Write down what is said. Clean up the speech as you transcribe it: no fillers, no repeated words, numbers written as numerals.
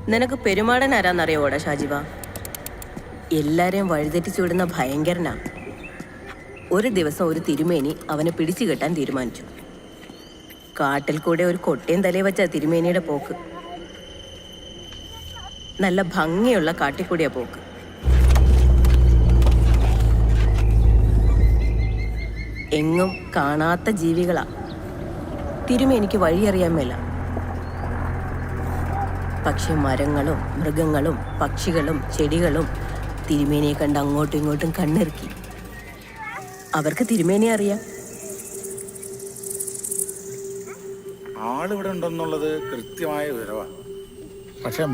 നിനക്ക് പെരുമാടൻ ആരാന്നറിയോടാ ഷാജിബ? എല്ലാരെയും വഴിതെറ്റിച്ചു വിടുന്ന ഭയങ്കരനാ. ഒരു ദിവസം ഒരു തിരുമേനി അവനെ പിടിച്ചു കെട്ടാൻ തീരുമാനിച്ചു. കാട്ടിൽ കൂടെ ഒരു കൊട്ടയും തലയിൽ വെച്ച തിരുമേനിയുടെ പോക്ക്. നല്ല ഭംഗിയുള്ള കാട്ടിക്കൂടിയ പോക്ക്. എങ്ങും കാണാത്ത ജീവികളാ. തിരുമേനിക്ക് വഴിയറിയാൻ മേല. പക്ഷെ മരങ്ങളും മൃഗങ്ങളും പക്ഷികളും ചെടികളും തിരുമേനിയെ കണ്ട് അങ്ങോട്ടും ഇങ്ങോട്ടും കണ്ണിറുക്കി. അവർക്ക് തിരുമേനിയെ അറിയാം. ആളിവിടെ ഉണ്ടെന്നുള്ളത് കൃത്യമായ വിവരമാണ്. പക്ഷെ